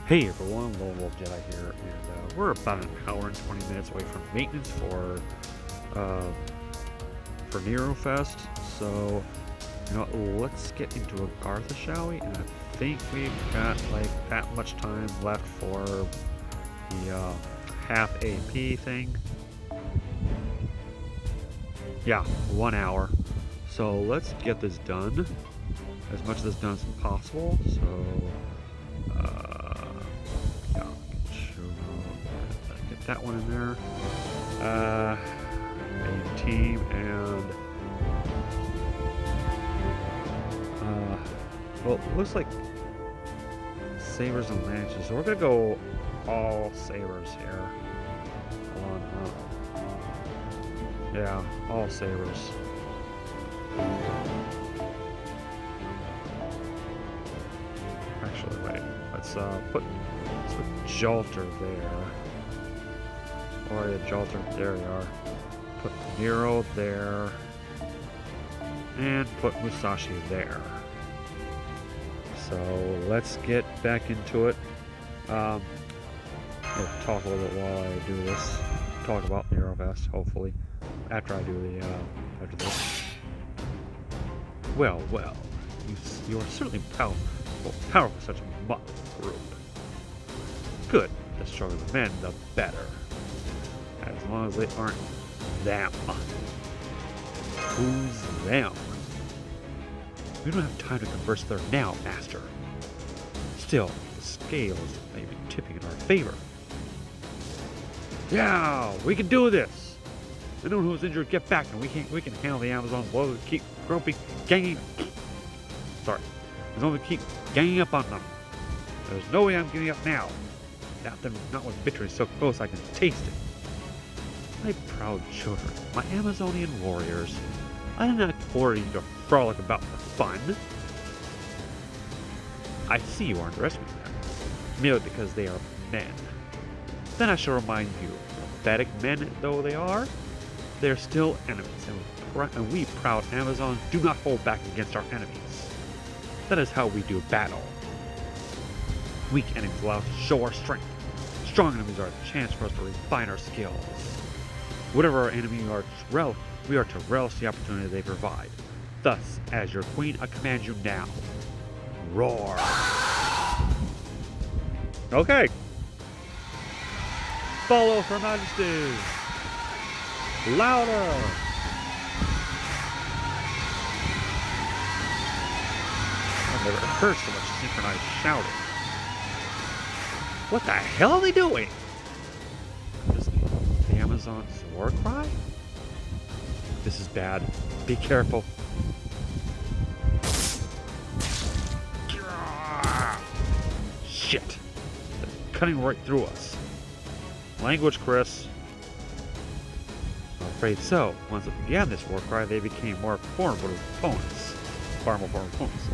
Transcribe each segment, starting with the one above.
Hey everyone, Lone Wolf Jedi here, and we're about an hour and 20 minutes away from maintenance uh, for Nero Fest. So, let's get into Agartha, shall we? And I think we've got like that much time left for the half AP thing. Yeah, 1 hour. So let's get this done, as much of this done as possible. So. Yeah, get that one in there. Main team and well, it looks like sabers and lances. So we're gonna go all sabers here. Hold on. Yeah, all sabers. Actually, wait. Let's put Jalter there. Or yeah, Jalter. There we are. Put Nero there. And put Musashi there. So let's get back into it. I'll talk a little bit while I do this. Talk about Nero Fest, hopefully. After I do the after this. Well. You are certainly powerful for such a motley group. Good. The stronger the men, the better. As long as they aren't them. Who's them? We don't have time to converse there now, Master. Still, the scales may be tipping in our favor. Yeah, we can do this. Anyone who's injured, get back, and we can handle the Amazons while we keep ganging. Sorry, as long as we keep ganging up on them. There's no way I'm giving up now. Not when victory is so close I can taste it. My proud children, my Amazonian warriors, I did not order you to frolic about for fun. I see you are underestimating them, merely because they are men. Then I shall remind you, pathetic men though they are, they are still enemies, and we proud Amazons do not hold back against our enemies. That is how we do battle. Weak enemies allow us to show our strength. Strong enemies are a chance for us to refine our skills. Whatever our enemy we are to relish the opportunity they provide. Thus, as your queen, I command you now. Roar! Okay. Follow Her Majesty! Louder! I've never heard so much synchronized shouting. What the hell are they doing? Is the Amazon's war cry? This is bad. Be careful. Shit. They're cutting right through us. Language, Chris. I'm afraid so. Once it began this war cry, they became more formidable opponents. Far more formidable opponents.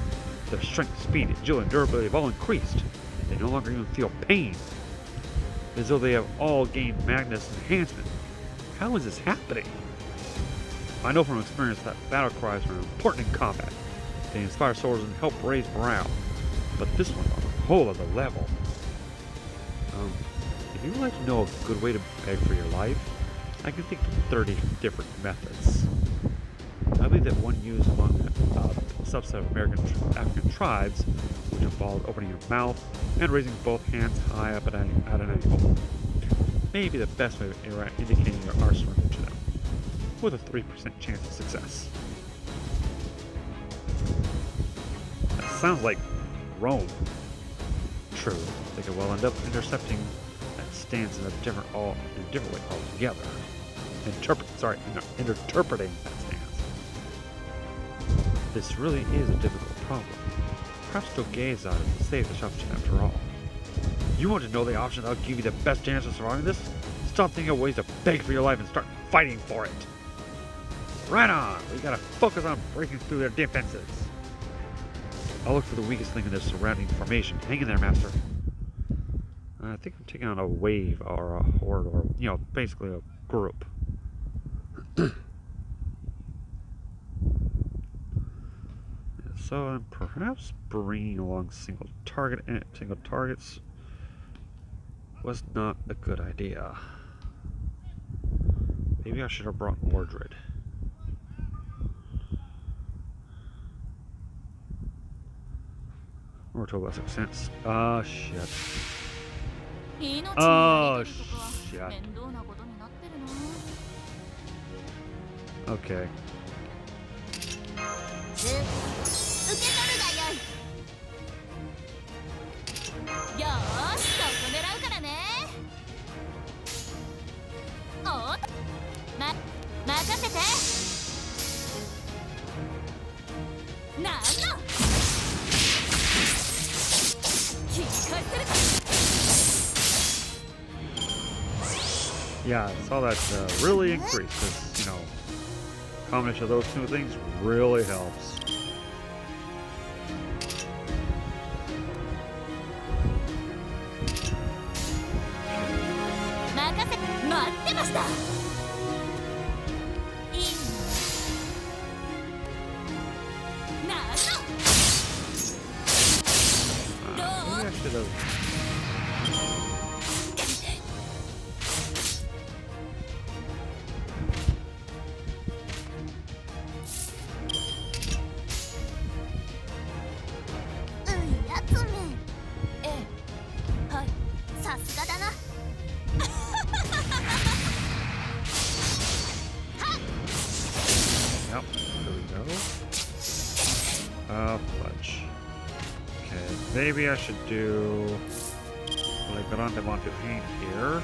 Their strength, speed, agility, and durability have all increased. They no longer even feel pain. As though they have all gained Magnus enhancement. How is this happening? I know from experience that battle cries are important in combat. They inspire soldiers and help raise morale. But this one's on a whole other level. If you would like to know a good way to beg for your life, I can think of 30 different methods. I believe that one used among a subset of African tribes, which involved opening your mouth and raising both hands high up at an angle, may be the best way of indicating your surrender to them, with a 3% chance of success. That sounds like Rome. True, they could well end up intercepting that stance in a different way altogether. Interpreting that stance. This really is a difficult problem. Perhaps Toge's out is the safest option after all. You want to know the option that'll give you the best chance of surviving this? Stop thinking of ways to beg for your life and start fighting for it. Right on! We gotta focus on breaking through their defenses. I'll look for the weakest link in their surrounding formation. Hang in there, Master. I think I'm taking on a wave or a horde or, basically a group. So I'm perhaps bringing along single targets. was not a good idea. Maybe I should have brought Mordred. Or told us sense. Oh shit. Oh shit. Okay. Yeah, I saw that really increase. Because, you know, combination of those two things really helps. Maybe I should have. Fudge. Okay, maybe I should do like Grande Montagne here.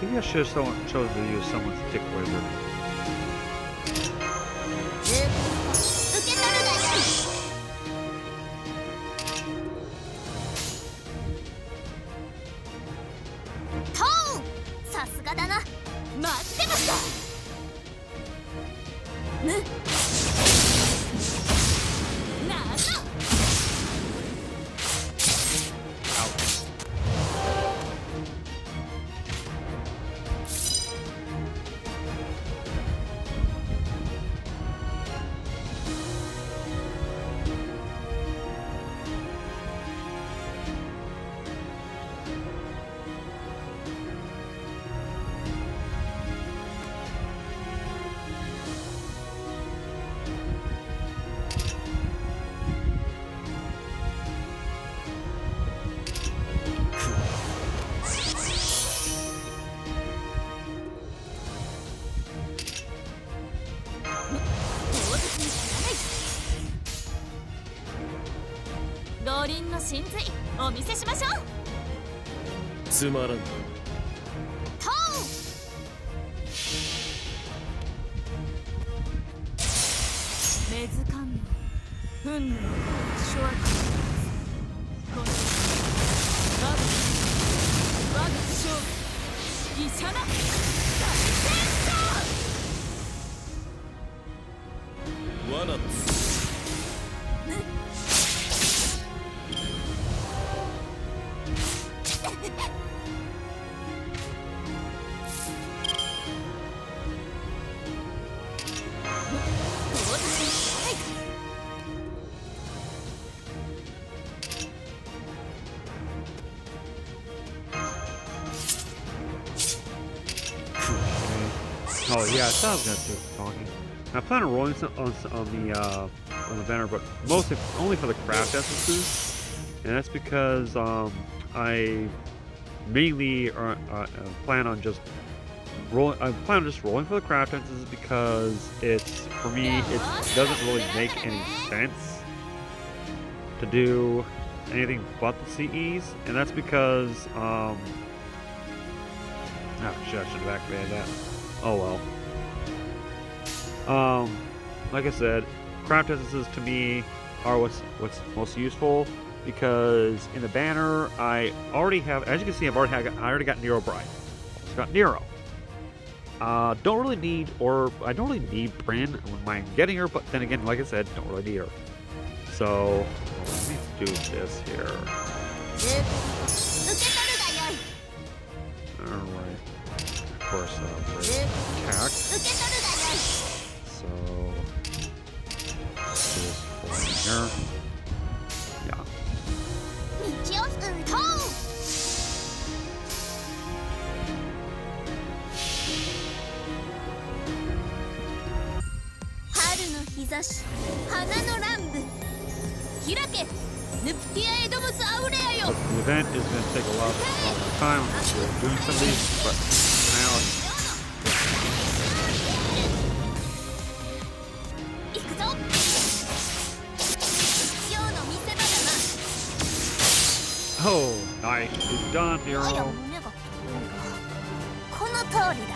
Maybe I should have chosen to use someone's dick wizard.つまらん。根の憤怒の掌握この我が勝負イシャナ大戦争罠Oh yeah, I thought I was gonna do talking. I plan on rolling some on the banner, but mostly only for the craft essences, and that's because I mainly plan on just rolling. I plan on just rolling for the craft essences because it's for me it doesn't really make any sense to do anything but the CEs, and that's because oh shit, I should have activated that. Oh well. Like I said, craft essences to me are what's most useful because in the banner I already have, as you can see, I already got Nero Bride. It's got Nero. I don't really need Bryn when I'm getting her, but then again, like I said, don't really need her. So let me do this here. Alright. Of course, attack. So, this for here. Yeah. 春の日差し花の乱舞開けヌプティアエドムスアウレアよ The event is going to take a lot of time. We're doing some of these, but now it's 行くぞ今日の見せ場だな oh, nice. It's done, おいら Nero. 胸がこの通りだ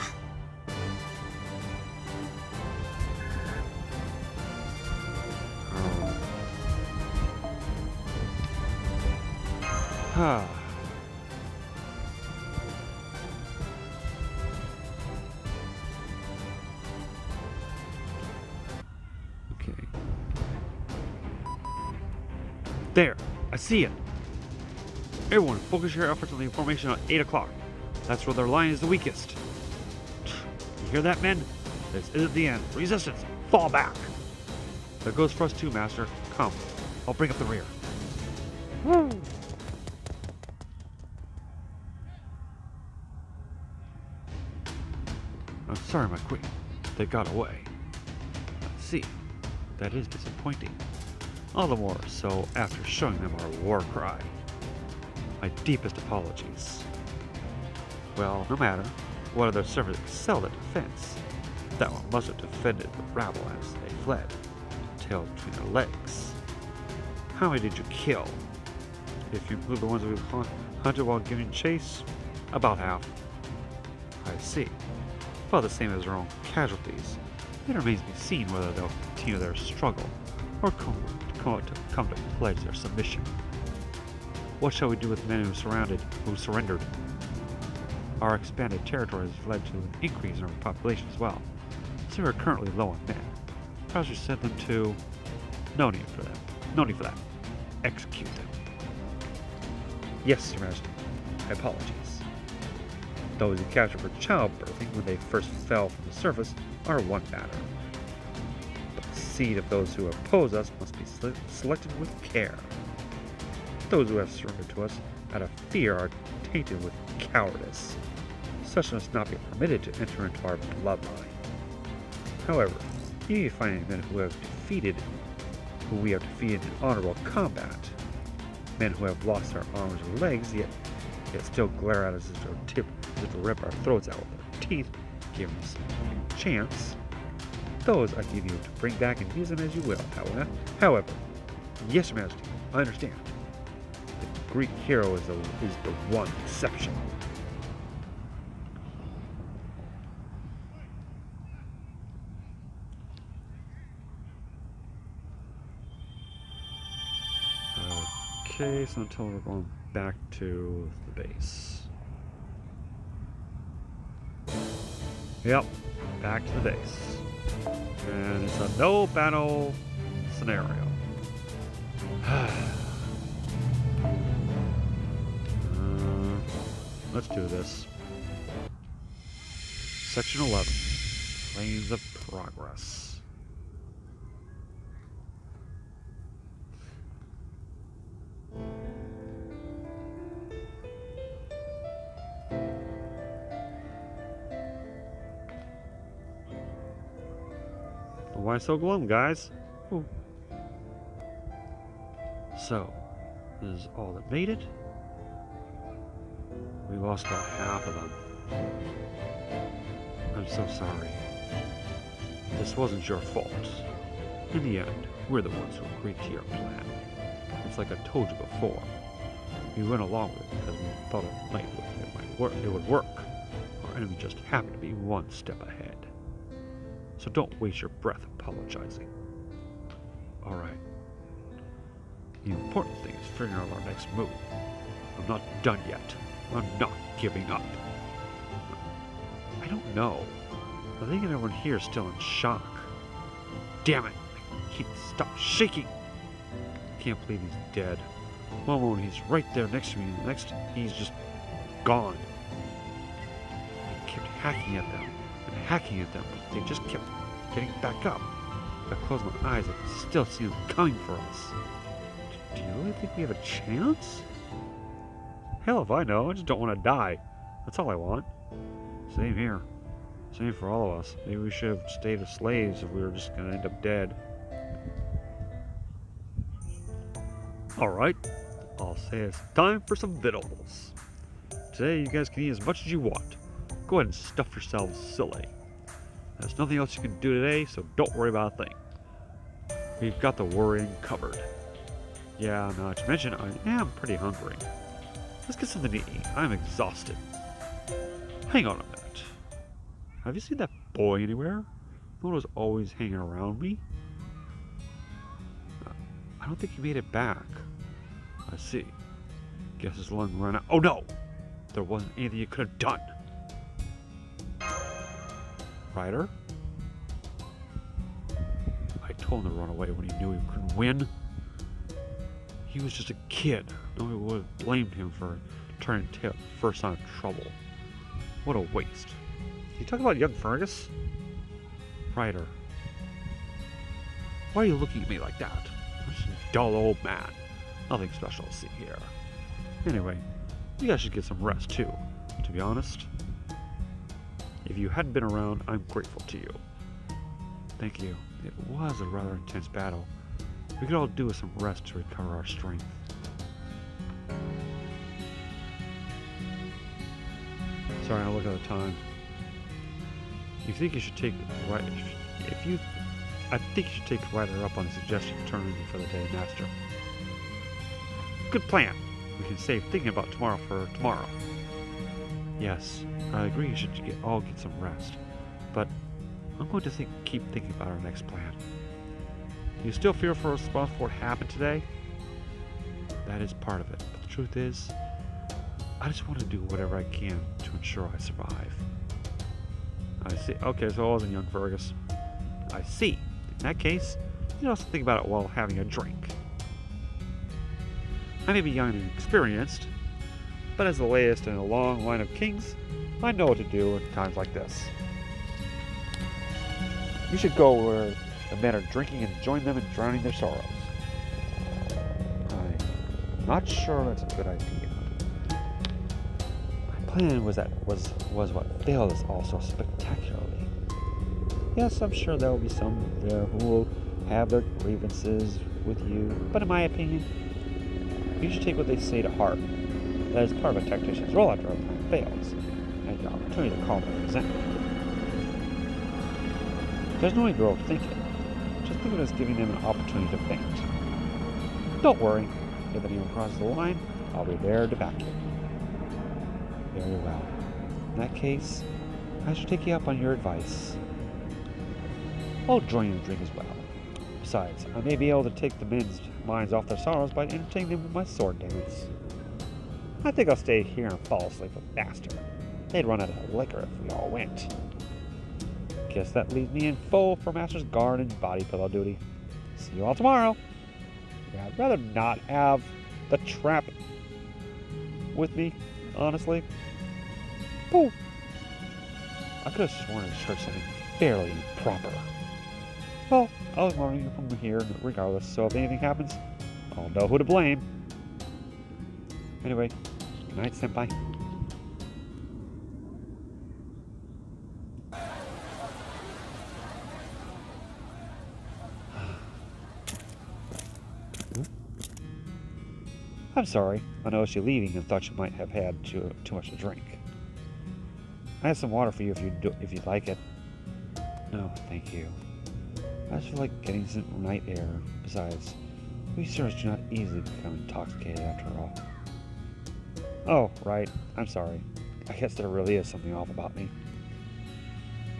Ah. Okay. There, I see it. Everyone, focus your efforts on the formation at 8 o'clock. That's where their line is the weakest. You hear that, men? This isn't the end. Resistance, fall back. There goes for us too, Master. Come, I'll bring up the rear. Woo! I'm sorry, my queen. They got away. I see. That is disappointing. All the more so after showing them our war cry. My deepest apologies. Well, no matter. One of their servants excelled at defense. That one must have defended the rabble as they fled, tail between their legs. How many did you kill? If you include the ones we hunted while giving chase, about half. I see. About the same as their own casualties. It remains to be seen whether they'll continue their struggle or come to pledge their submission. What shall we do with men who surrendered? Our expanded territory has led to an increase in our population as well, so we are currently low on men. Perhaps we send them to... No need for that. No need for that. Execute them. Yes, Your Majesty. My apologies. Those you captured for childbirthing when they first fell from the surface are one matter. But the seed of those who oppose us must be selected with care. Those who have surrendered to us out of fear are tainted with cowardice. Such must not be permitted to enter into our bloodline. However, you may find men who we have defeated in honorable combat, men who have lost their arms or legs, yet still glare at us as to rip our throats out with their teeth, give us a chance. Those I give you to bring back and use them as you will, however. Yes, Your Majesty, I understand. The Greek hero is the one exception. Okay, so until we're going back to the base. Yep, back to the base. And it's a no battle scenario. Let's do this. Section 11. Planes of Progress. Why so glum, guys? Ooh. So, this is all that made it. We lost about half of them. I'm so sorry. This wasn't your fault. In the end, we're the ones who agreed to your plan. It's like I told you before. We went along with it because we thought it would work. Our enemy just happened to be one step ahead. So don't waste your breath apologizing. Alright. The important thing is figuring out our next move. I'm not done yet. I'm not giving up. I don't know. I think everyone here is still in shock. Damn it! I can't stop shaking! Can't believe he's dead. One moment he's right there next to me, and the next he's just gone. I kept hacking at them and hacking at them, but they just kept getting back up. If I close my eyes, I can still see them coming for us. Do you really think we have a chance? Hell if I know, I just don't want to die. That's all I want. Same here. Same for all of us. Maybe we should have stayed as slaves if we were just going to end up dead. Alright, I'll say it's time for some victuals. Today you guys can eat as much as you want. Go ahead and stuff yourselves silly. There's nothing else you can do today, so don't worry about a thing. We've got the worrying covered. Yeah, not to mention I am pretty hungry. Let's get something to eat. I'm exhausted. Hang on a minute. Have you seen that boy anywhere? The one who's always hanging around me? I don't think he made it back. I see. Guess his lung ran out. Oh no! There wasn't anything you could have done. Ryder? I told him to run away when he knew he couldn't win. He was just a kid. Nobody would have blamed him for turning tail at the first sign of trouble. What a waste. You talk about young Fergus? Ryder. Why are you looking at me like that? I'm just a dull old man. Nothing special to see here. Anyway, you guys should get some rest too, to be honest. If you hadn't been around, I'm grateful to you. Thank you. It was a rather intense battle. We could all do with some rest to recover our strength. Sorry, I'll look at the time. You think you should take Ryder? I think you should take Ryder up on the suggestion of turning in for the day, Master. Good plan. We can save thinking about tomorrow for tomorrow. Yes, I agree. You should all get some rest, but I'm going to keep thinking about our next plan. Do you still feel responsible for what happened today? That is part of it, but the truth is, I just want to do whatever I can to ensure I survive. I see. Okay, so I wasn't young Fergus. I see. In that case, you also think about it while having a drink. I may be young and inexperienced, but as the latest in a long line of kings, I know what to do in times like this. You should go where the men are drinking and join them in drowning their sorrows. I'm not sure that's a good idea. My plan was what failed us all so spectacularly. Yes, I'm sure there will be some there who will have their grievances with you, but in my opinion, you should take what they say to heart. That is part of a tactician's role after a plan fails, and the opportunity to calm their resentment. There's no need to overthink it. Just think of it as giving them an opportunity to vent. Don't worry. If anyone crosses the line, I'll be there to back you. Very well. In that case, I shall take you up on your advice. I'll join you in the drink as well. Besides, I may be able to take the men's minds off their sorrows by entertaining them with my sword dance. I think I'll stay here and fall asleep with Master. They'd run out of liquor if we all went. Guess that leaves me in full for Master's guard and body pillow duty. See you all tomorrow. Yeah, I'd rather not have the trap with me, honestly. Oh, I could have sworn I heard something fairly improper. Well, I'll ignore you from here regardless, so if anything happens, I'll know who to blame. Anyway, good night, Senpai. I'm sorry. I noticed you leaving and thought you might have had too much to drink. I have some water for you if you'd like it. No, thank you. I just feel like getting some night air. Besides, we sirs do not easily become intoxicated after all. Oh, right. I'm sorry. I guess there really is something off about me.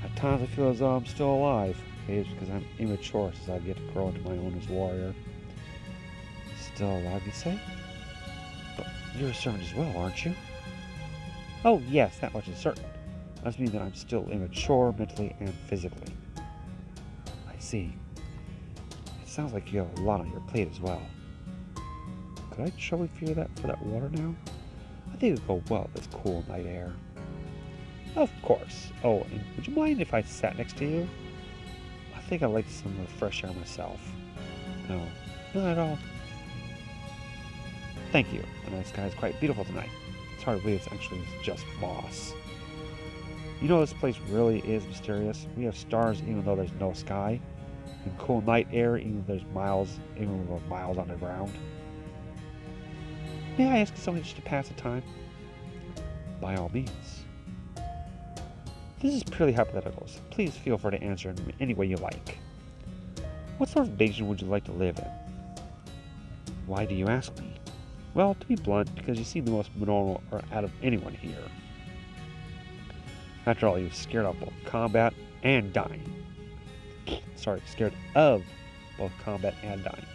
At times I feel as though I'm still alive. Maybe it's because I'm immature since I've yet to grow into my own as warrior. Still alive, you say? But you're a servant as well, aren't you? Oh, yes, that much is certain. That must mean that I'm still immature mentally and physically. I see. It sounds like you have a lot on your plate as well. Could I trouble you for that water now? I think it would go well with this cool night air. Of course. Oh, and would you mind if I sat next to you? I think I'd like some fresh air myself. No, not at all. Thank you. The night sky is quite beautiful tonight. It's hard to believe it's actually just moss. You know, this place really is mysterious. We have stars even though there's no sky, and cool night air even though there's miles underground. May I ask you something just to pass the time? By all means. This is purely hypothetical, so please feel free to answer in any way you like. What sort of nation would you like to live in? Why do you ask me? Well, to be blunt, because you seem the most normal out of anyone here. After all, you're scared of both combat and dying. Sorry, scared of both combat and dying.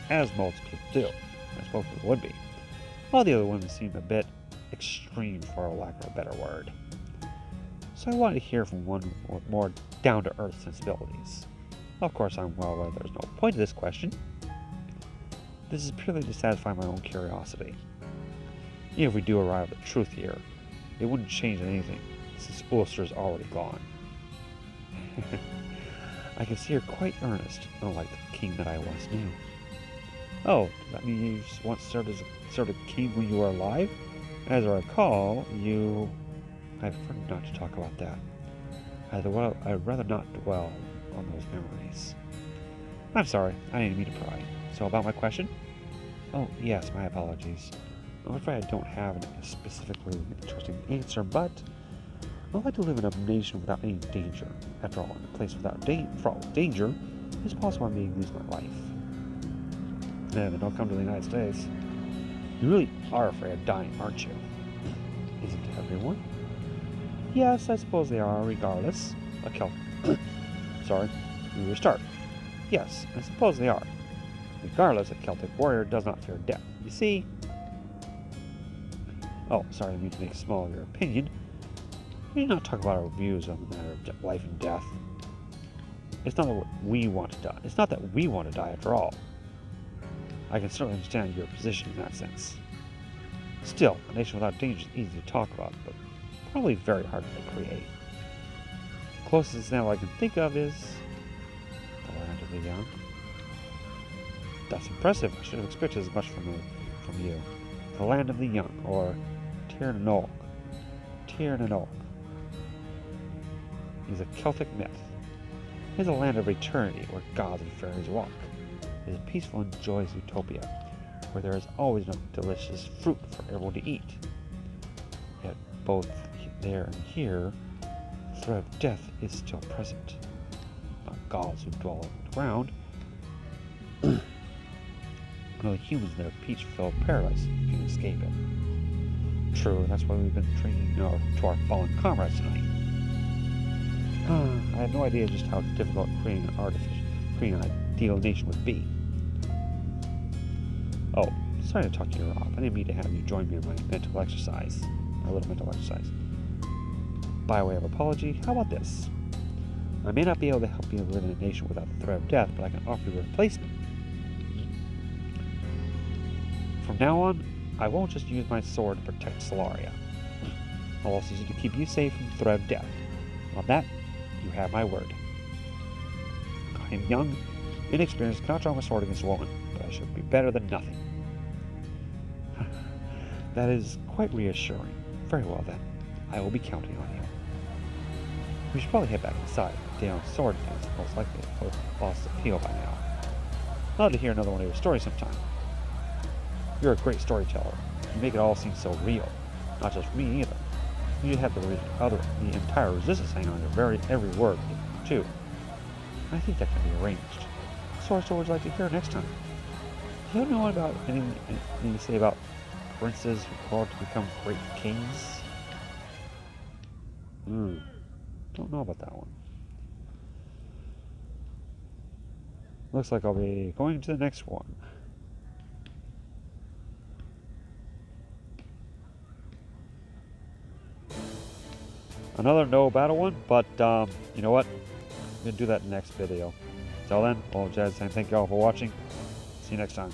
As most people do. As most people would be. All the other women seem a bit extreme, for lack of a better word. So I wanted to hear from one with more down-to-earth sensibilities. Of course, I'm well aware there's no point to this question. This is purely to satisfy my own curiosity. Even if we do arrive at the truth here, it wouldn't change anything, since Ulster's already gone. I can see you're quite earnest, unlike the king that I once knew. Oh, does that mean you once served as a king when you were alive? As I recall, you... I prefer not to talk about that. I'd rather not dwell on those memories. I'm sorry, I didn't mean to pry. So about my question? Oh, yes, my apologies. I'm afraid I don't have a specifically interesting answer, but I'd like to live in a nation without any danger. After all, in a place without danger, it's possible I may lose my life. Yeah, then don't come to the United States. You really are afraid of dying, aren't you? Isn't everyone? Yes, I suppose they are, regardless. Sorry, we restart. Yes, I suppose they are. Regardless, a Celtic warrior does not fear death. You see... Oh, sorry, I mean to make small of your opinion. We do not talk about our views on the matter of life and death. It's not that we want to die. It's not that we want to die after all. I can certainly understand your position in that sense. Still, a nation without danger is easy to talk about, but probably very hard to create. The closest example I can think of is the Land of the Young. That's impressive. I should have expected as much from you. The Land of the Young, or Tir na nOg. Tir na nOg is a Celtic myth. It is a land of eternity where gods and fairies walk. It is a peaceful and joyous utopia where there is always enough delicious fruit for everyone to eat. Yet both there and here, the threat of death is still present. Not gods who dwell underground, only humans in their peach-filled paradise can escape it. True, that's why we've been drinking to our fallen comrades tonight. I had no idea just how difficult creating an agree on a deal nation would be. Oh, sorry to talk to you off. I didn't mean to have you join me in my mental exercise. A little mental exercise. By way of apology, how about this? I may not be able to help you live in a nation without the threat of death, but I can offer you a replacement. From now on, I won't just use my sword to protect Solaria. I'll also use it to keep you safe from the threat of death. On that, you have my word. I am young, inexperienced, cannot draw my sword against a woman, but I should be better than nothing. That is quite reassuring. Very well then, I will be counting on you. We should probably head back inside. Daeon's sword is most likely to have lost appeal by now. I'd love to hear another one of your stories sometime. You're a great storyteller. You make it all seem so real. Not just me either. You have the entire resistance hanging on your every word, too. I think that can be arranged. What stories would you like to hear next time? Do you know about anything to say about princes who grow up to become great kings? Don't know about that one. Looks like I'll be going to the next one. Another no battle one, but you know what? I'm gonna do that in the next video. Till then, well, Jazz saying thank you all for watching. See you next time.